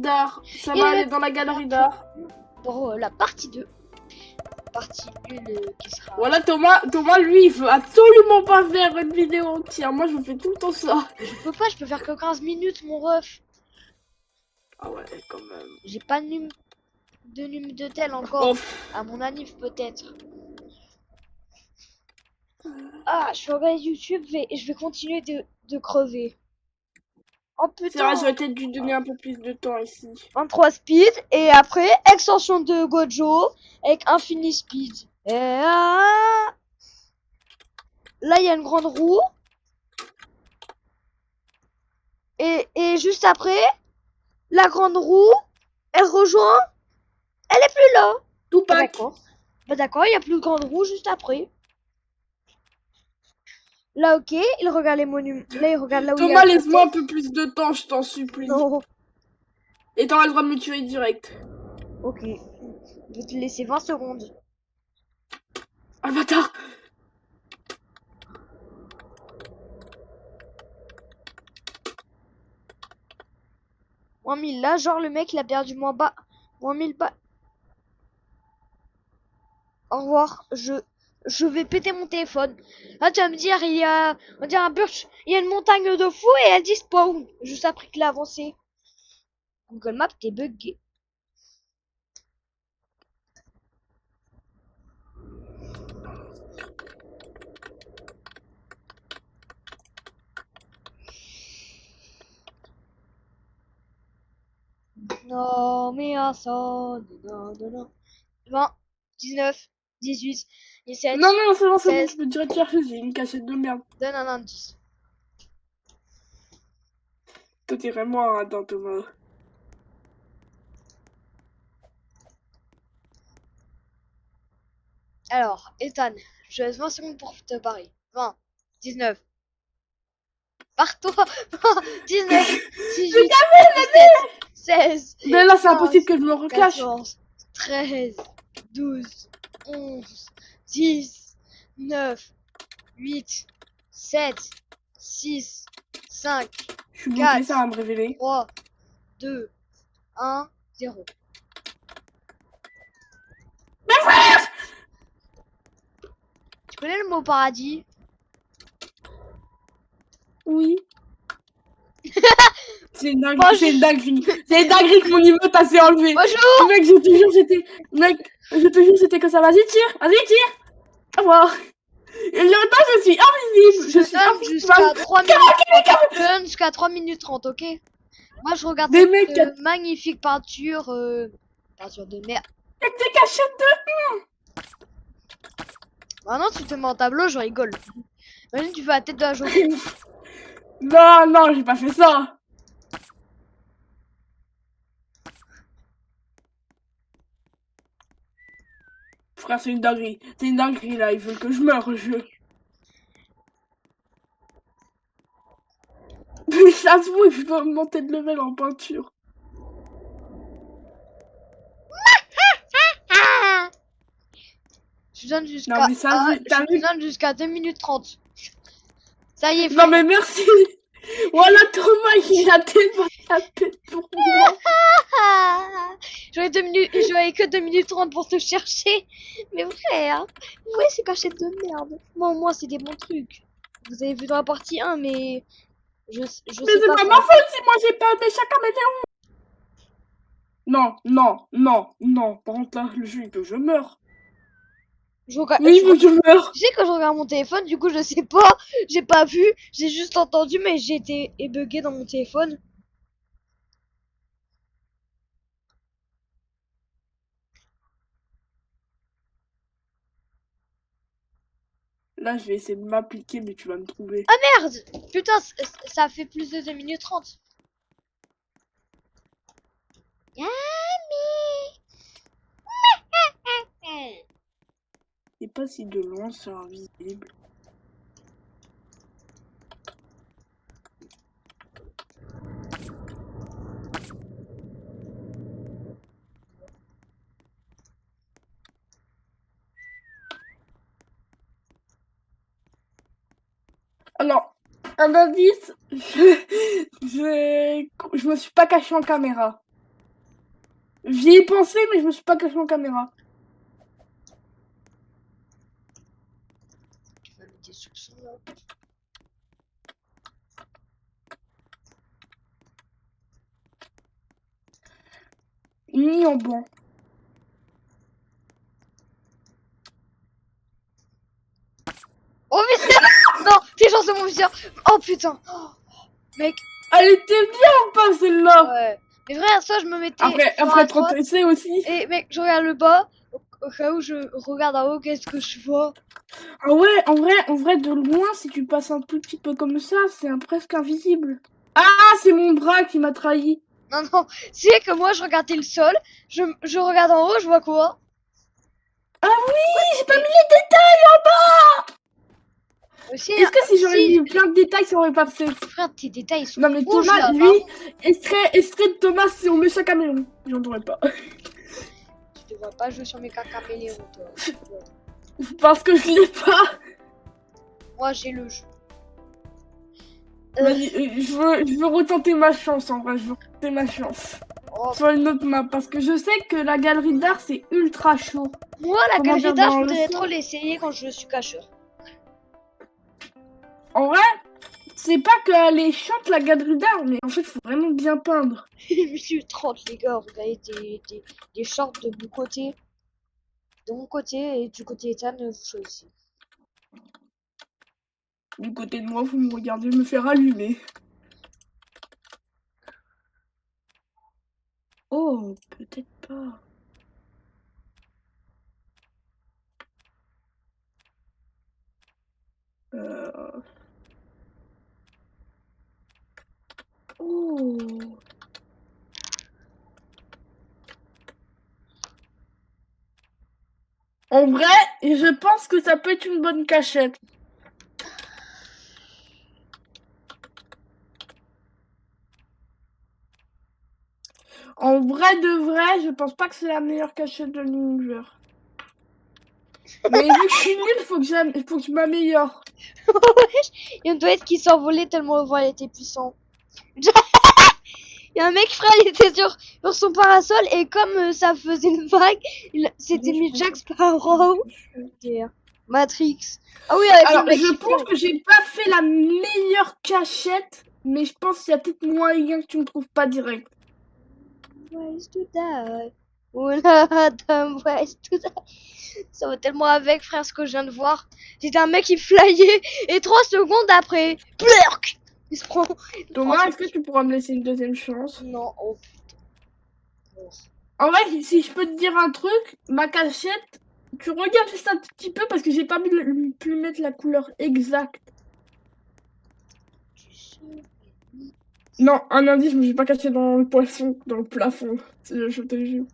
d'art. Ça Et va aller dans la galerie d'art. pour la partie 2. Partie 1 qui sera... Voilà, Thomas, lui, il veut absolument pas faire une vidéo entière. Moi, je fais tout le temps ça. Je peux pas, je peux faire que 15 minutes, mon ref. Ah ouais, quand même. J'ai pas de num de tel encore. Ouf. À mon anniv, peut-être. Ah, je suis en bas YouTube et je vais continuer de crever. Oh C'est vrai, putain! j'aurais peut-être dû donner un peu plus de temps ici. 23 speed et après extension de Gojo avec infini speed. Et là, il y a une grande roue. Et juste après, la grande roue, elle rejoint. Elle est plus là. Bah Tupac. d'accord. Bah d'accord, il y a plus de grande roue juste après. Là, ok, il regarde les monuments. Là, il regarde là où il y a. Thomas, laisse-moi un peu plus de temps, je t'en supplie. Non. Et t'auras le droit de me tuer direct. Ok. Je vais te laisser 20 secondes. Ah, bâtard. Moins 1000 là, genre le mec il a perdu moins bas. Moins 1000 bas. Au revoir, je vais péter mon téléphone. Là tu vas me dire il y a on dirait un burch, il y a une montagne de fou et elle dit spawn juste après qu'il a avancé. Google Maps t'es bugué. Non mais à ça, non non non. 20, 19, 18, 17, Non, non, c'est bon, 16. tu peux direct chercher, j'ai une cachette de merde. Donne un indice. Toi, t'es vraiment un radin, Thomas. Alors, Ethan, je laisse 20 secondes pour te parer. 20, 19. Pars-toi. 19, 18, 17, 16, Mais là, c'est 15, impossible que je me recache. 14, 13, 12, 11, 10, 9, 8, 7, 6, 5, Je suis bloqué, 4, ça va me révéler. 3, 2, 1, 0. Tu connais le mot paradis? Oui. C'est une Bonjour. c'est une dinguerie. C'est une dinguerie que mon niveau t'a fait enlever. Bonjour. Mec, je te jure, c'était. Mec, je te jure, c'était que ça. Vas-y, tire. Vas-y, tire. Au revoir. Et maintenant, je suis invisible. Je suis donne invisible. jusqu'à 3 minutes 30. Je donne jusqu'à 3 minutes 30, ok? Moi, je regarde Des cette mecs, magnifique peinture. Peinture de merde. avec des cachettes de. Maintenant, tu te mets en tableau, je rigole. Imagine, tu fais la tête de la journée. Non, non, j'ai pas fait ça. Frère, c'est une dinguerie. C'est une dinguerie, là. Ils veulent que je meure, je. Mais ça se voit, je dois monter de level en peinture. Je donne Non, jusqu'à. mais ça, t'as Je vu? donne jusqu'à 2 minutes 30. Ça y est, Non, frère. mais merci. Voilà, Thomas, il a tellement tapé pour moi. J'aurais que 2 minutes 30 pour te chercher. Mais frère, ouais, c'est cachette de merde. Bon, moi, c'est des bons trucs. Vous avez vu dans la partie 1, mais je Mais sais c'est pas pas ma faire. faute si moi j'ai pas aimé chaque caméléon. Non, non, non, non. Par contre, là, le jeu, il veut que je meure. Oui, il veut que je meure. Tu sais, quand je regarde mon téléphone, du coup, je sais pas, j'ai pas vu, j'ai juste entendu, mais j'ai été bugué dans mon téléphone. Là, je vais essayer de m'appliquer, mais tu vas me trouver. Ah merde! Putain, ça fait plus de 2 minutes 30. C'est pas si de loin, c'est invisible. Alors, un indice, je me suis pas caché en caméra. J'y ai pensé, mais je me suis pas caché en caméra. Tu vas mettre des soupçons là. Ni en banc. Oh putain. Non, t'es chanceux mon viseur. Oh putain. Oh, mec, Elle était bien ou pas celle-là? ouais. Mais frère, soit je me mettais sur Après la 30 droite. essais aussi. Et mec, je regarde le bas. Au cas où je regarde en haut, qu'est-ce que je vois? Ah ouais, en vrai, de loin, si tu passes un tout petit peu comme ça, c'est presque invisible. Ah, c'est mon bras qui m'a trahi. Non, non, c'est que moi je regardais le sol. Je regarde en haut, je vois quoi? Ah oui, j'ai pas Et mis les détails en bas. aussi, Est-ce que si j'aurais si, mis plein de détails, ça aurait pas passé? frère, tes détails ils sont Non mais rouges Thomas, là, lui, pardon. extrait de Thomas, c'est on met chaque caméléon. J'en aurais pas. Tu devrais pas jouer sur mes cartes caméléons, toi. Ouais. Parce que je l'ai pas. Moi j'ai le jeu. Vas-y, je veux retenter ma chance en vrai, je veux retenter ma chance. Oh. Sur une autre map, parce que je sais que la galerie d'art c'est ultra chaud. Moi, la Comment galerie dire, d'art, je dans le voudrais son. trop l'essayer quand je suis cacheur. En vrai, c'est pas qu'elle est chiante la galerie d'art, mais en fait, faut vraiment bien peindre. Je suis 30 les gars, regardez des shorts de mon côté. De mon côté et du côté Ethan, vous choisissez. Du côté de moi, vous me regardez me faire allumer. Oh, peut-être pas. Euh... Oh. En vrai, je pense que ça peut être une bonne cachette. En vrai de vrai, je pense pas que c'est la meilleure cachette de l'univers. Mais vu que je suis nulle, faut que je m'améliore. Il y a une doigt qui s'envolait tellement le voile était puissant. Il y a un mec, frère, il était sur son parasol et comme ça faisait une vague, il s'était mis Jack Sparrow. Matrix. Ah oui, avec le Alors, mec je qui pense fly. que j'ai pas fait la meilleure cachette, mais je pense qu'il y a peut-être moyen que tu me trouves pas direct. Ways to die. Oula, dumb ways to die. Ça va tellement avec, frère, ce que je viens de voir. C'était un mec qui flyait et 3 secondes après, plurk, il se prend un Thomas, truc. est-ce que tu pourras me laisser une deuxième chance? Non, oh putain. En vrai, si je peux te dire un truc, ma cachette, tu regardes juste un petit peu parce que j'ai pas pu mettre la couleur exacte. Non, un indice, je me suis pas caché dans le poisson, dans le plafond. Je te jure.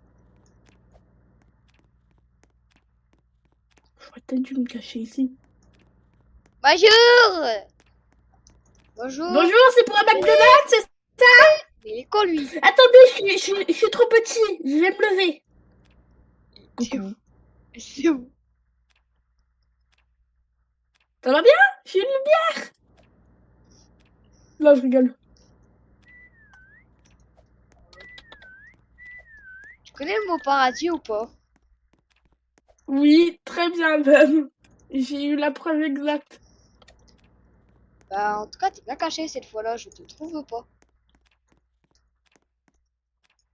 J'aurais peut-être dû me cacher ici. Bonjour. Bonjour. Bonjour, c'est pour un McDonald's, c'est ça? Mais il est con, lui. Attendez, je suis trop petit, je vais me lever. C'est où? Coucou. C'est où? Ça va bien? J'ai une lumière. Là, je rigole. Tu connais le mot paradis ou pas? Oui, très bien même. J'ai eu la preuve exacte. Bah, en tout cas, t'es bien caché cette fois-là, je te trouve pas.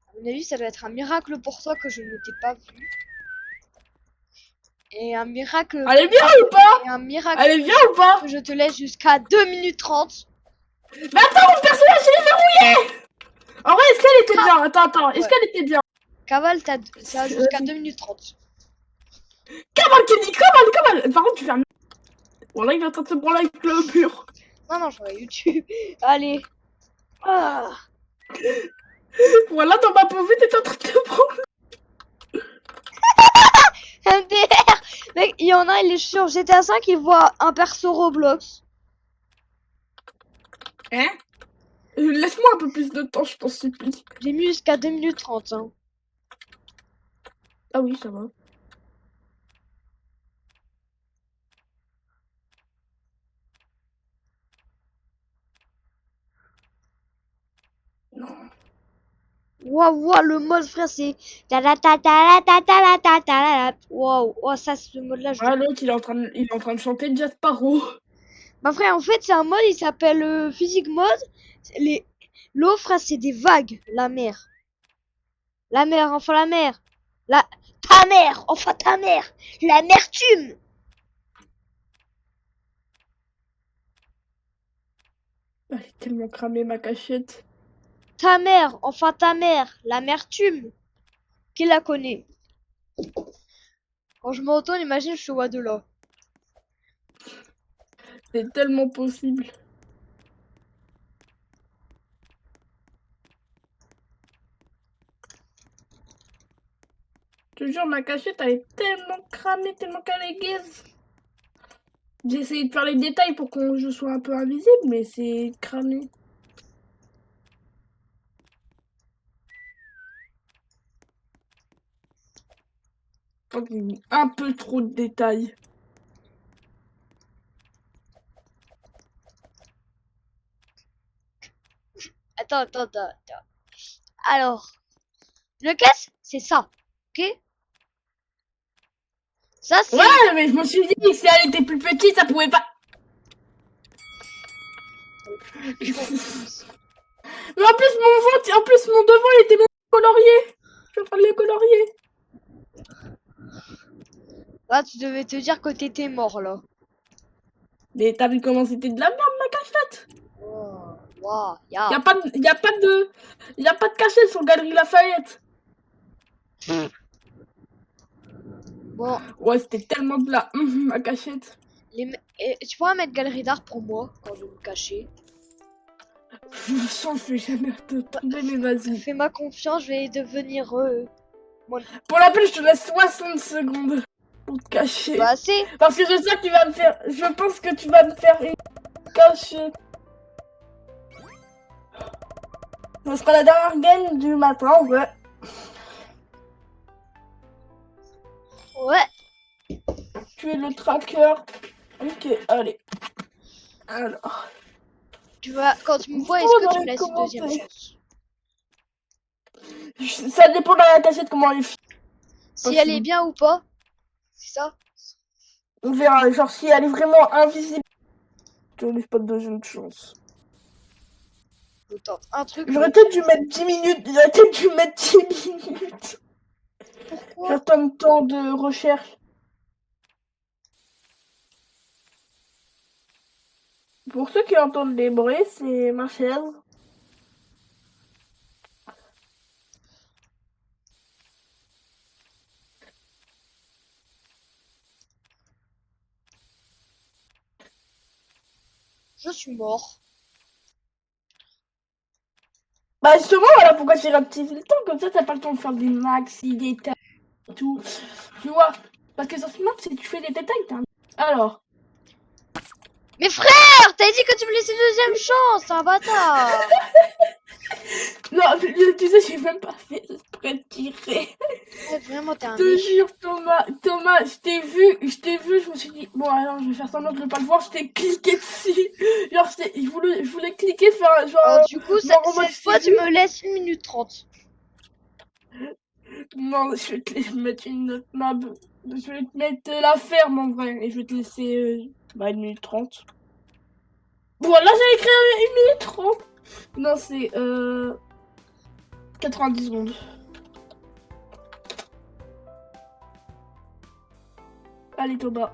À mon avis, ça doit être un miracle pour toi que je ne t'ai pas vu. Et un miracle Elle est bien ou pas? et un miracle Elle est bien ou pas? que je te laisse jusqu'à 2 minutes 30. Mais attends, mon personnage, il est verrouillé! En vrai, est-ce qu'elle était bien? Attends, est-ce Ouais. qu'elle était bien? Cavale, t'as jusqu'à 2 minutes 30. Cavale, tu dis cavale! Par contre, tu fais un... Voilà, il est en train de se branler avec le mur. Non, non, je regarde YouTube. Allez. Ah. Voilà, dans ma pauvre, t'es en train de te branler. MDR. Mec, il y en a, il est sur GTA 5, il voit un perso Roblox. Hein? Laisse-moi un peu plus de temps, je t'en supplie. J'ai mis jusqu'à 2 minutes 30. Hein. Ah oui, ça va. Non. Waouh, le mode, frère, c'est... Waouh, oh, ça, ce mode-là, je... Ah, l'autre, il est en train de chanter Jack Sparrow. Bah, frère, en fait, c'est un mode, il s'appelle Physique Mode. Les... L'eau, frère, c'est des vagues. La mer. La mer, enfin la mer. La... Ta mère, enfin ta mère. L'amertume. Ah, j'ai tellement cramé ma cachette. Ta mère, enfin ta mère. L'amertume. Qui la connaît? Quand je me retourne, imagine, je te vois de là. C'est tellement possible. Je te jure, ma cachette, elle est tellement cramée, tellement qu'elle est gaze. J'ai essayé de faire les détails pour que je sois un peu invisible, mais c'est cramé. Je crois qu'il y a mis un peu trop de détails. Attends. Alors, le casse, c'est ça. Ok? Ça, c'est... Ouais, mais je me suis dit que si elle était plus petite, ça pouvait pas. Mais en plus, mon ventre, en plus, mon devant, il était même colorié. Je suis en train de le colorier. Là, tu devais te dire que t'étais mort, là. Mais t'as vu comment c'était de la merde, ma cachette? Oh, wow, ya. Y a pas de cachette sur Galerie Lafayette. Bon, Ouais, c'était tellement de la ma cachette. et tu pourras mettre galerie d'art pour moi, quand je vais me cacher. Je sens que je vais jamais te trouver, mais vas-y. Fais-moi confiance, je vais devenir... Pour la peine, je te laisse 60 secondes pour te cacher. Bah, c'est... Parce que je sais que tu vas me faire... Je pense que tu vas me faire une cachette. Ce sera la dernière game du matin, ouais. Ouais. Tu es le tracker. Ok, allez. Alors. Tu vas... Quand tu me vois, Oh, est-ce que dans tu me les laisses une deuxième commentaires. chance? Ça dépend de la cachette, comment elle est. Si elle est bien ou pas? C'est ça? On verra, genre si elle est vraiment invisible. Tu ne laisses pas de deuxième chance. Je tente un truc. J'aurais peut-être dû mettre 10 minutes. J'aurais peut-être dû mettre 10 minutes. Pourquoi? J'attends le temps de recherche. Pour ceux qui entendent des bruits, c'est ma chaise. Je suis mort. Bah justement, voilà pourquoi j'ai rapetissé le temps. Comme ça, t'as pas le temps de faire des maxi détails et tout. Tu vois? Parce que sur ce map, si tu fais des détails, t'as un... Alors. Mais frère, t'as dit que tu me laissais une deuxième chance, un bâtard. Non, tu sais, j'ai même pas fait exprès de tirer. Ouais, vraiment, t'es un Je te méchant. jure, Thomas, je t'ai vu, je me suis dit, bon, alors, je vais faire semblant de ne pas le voir, je t'ai cliqué dessus. Genre, je voulais cliquer, faire genre. Alors, du coup, genre en mode cette fois, tu me laisses 1 minute 30. Non, je vais te mettre une autre map. Je vais te mettre la ferme en vrai, et je vais te laisser 1 minute 30. Bon, là, j'ai écrit 1 minute 30. Non, c'est 90 secondes. Allez, Thomas.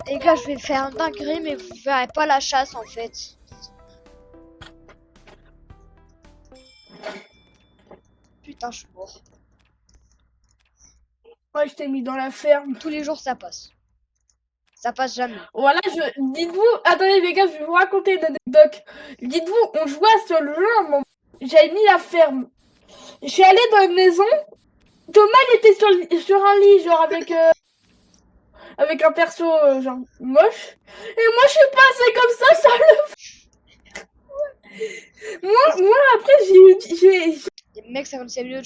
Les gars, je vais faire un dinguerie, mais vous verrez pas la chasse en fait. Putain, je suis mort. Ouais, je t'ai mis dans la ferme. Tous les jours, ça passe. Ça passe jamais. Voilà, dites-vous, attendez les gars, je vais vous raconter une anecdote. Dites-vous, on jouait à ce jeu à un moment. J'avais mis la ferme. Je suis allée dans une maison. Thomas, il était sur un lit, genre avec un perso genre moche. Et moi, je suis passée comme ça le. Moi après, j'ai Les mecs, ça comme c'est mieux de